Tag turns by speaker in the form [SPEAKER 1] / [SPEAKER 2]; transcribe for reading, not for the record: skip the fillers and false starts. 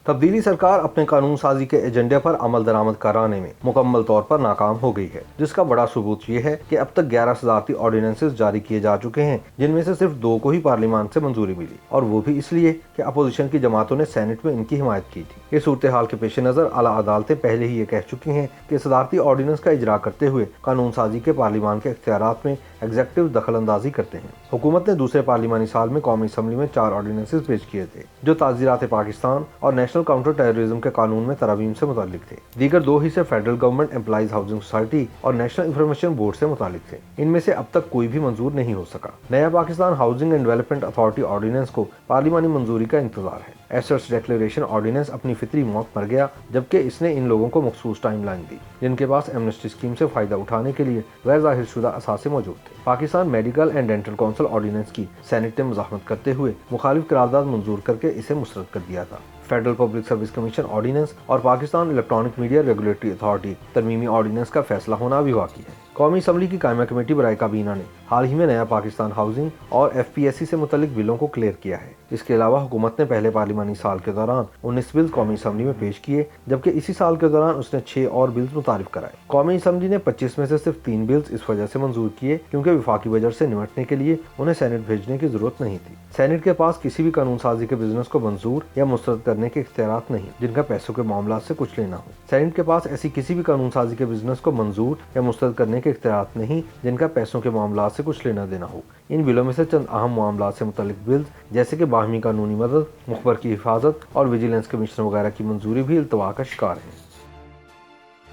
[SPEAKER 1] تبدیلی سرکار اپنے قانون سازی کے ایجنڈے پر عمل درآمد کرانے میں مکمل طور پر ناکام ہو گئی ہے، جس کا بڑا ثبوت یہ ہے کہ اب تک 11 صدارتی آرڈیننسز جاری کیے جا چکے ہیں، جن میں سے صرف 2 کو ہی پارلیمان سے منظوری ملی، اور وہ بھی اس لیے کہ اپوزیشن کی جماعتوں نے سینٹ میں ان کی حمایت کی تھی۔ اس صورتحال کے پیش نظر اعلیٰ عدالتیں پہلے ہی یہ کہہ چکی ہیں کہ صدارتی آرڈیننس کا اجرا کرتے ہوئے قانون سازی کے پارلیمان کے اختیارات میں ایگزیکٹو دخل اندازی کرتے ہیں۔ حکومت نے دوسرے پارلیمانی سال میں قومی اسمبلی میں 4 آرڈیننسز پیش کیے تھے، جو تعزیرات پاکستان اور نیشنل کاؤنٹر ٹیررزم کے قانون میں ترامیم سے متعلق تھے۔ دیگر 2 حصے federal government employees housing society اور نیشنل انفارمیشن بورڈ سے متعلق تھے۔ ان میں سے اب تک کوئی بھی منظور نہیں ہو سکا۔ نیا Pakistan housing and development authority ordinance کو پارلیمانی منظوری کا انتظار ہے۔ ایسٹس ڈکلیریشن آرڈیننس اپنی فطری موت مر گیا، جبکہ اس نے ان لوگوں کو مخصوص ٹائم لائن دی جن کے پاس ایمنسٹی اسکیم سے فائدہ اٹھانے کے لیے غیر ظاہر شدہ اثاثے موجود تھے۔ Pakistan medical and dental council ordinance کی سینٹ نے مزاحمت کرتے ہوئے مخالف قرارداد منظور کر کے اسے مسترد کر دیا تھا۔ Federal public service commission ordinance اور Pakistan electronic media regulatory authority ترمیمی آرڈیننس کا فیصلہ ہونا بھی واقعی ہے۔ قومی اسمبلی کی قائمہ کمیٹی برائے کابینہ نے حال ہی میں نیا پاکستان ہاؤسنگ اور ایف پی ایس سی سے متعلق بلوں کو کلیئر کیا ہے۔ اس کے علاوہ حکومت نے پہلے پارلیمانی سال کے دوران 19 بلز قومی اسمبلی میں پیش کیے، جبکہ اسی سال کے دوران اس نے 6 اور بلز متعارف کرائے۔ قومی اسمبلی نے 25 میں سے صرف 3 بلز اس وجہ سے منظور کیے کیونکہ وفاقی بجٹ سے نمٹنے کے لیے انہیں سینٹ بھیجنے کی ضرورت نہیں تھی۔ سینٹ کے پاس کسی بھی قانون سازی کے بزنس کو منظور یا مسترد کرنے کے اختیارات نہیں جن کا پیسوں کے معاملات سے کچھ لینا ہو۔ سینٹ کے پاس ایسی کسی بھی قانون سازی کے بزنس کو منظور یا مسترد کرنے کے اختیارات نہیں جن کا پیسوں کے معاملات سے کچھ لینا دینا ہو۔ ان بلوں میں سے چند اہم معاملات سے متعلق بلز جیسے کہ باہمی قانونی مدد، مخبر کی حفاظت اور ویجیلنس کمیشن وغیرہ کی منظوری بھی التوا کا شکار ہیں۔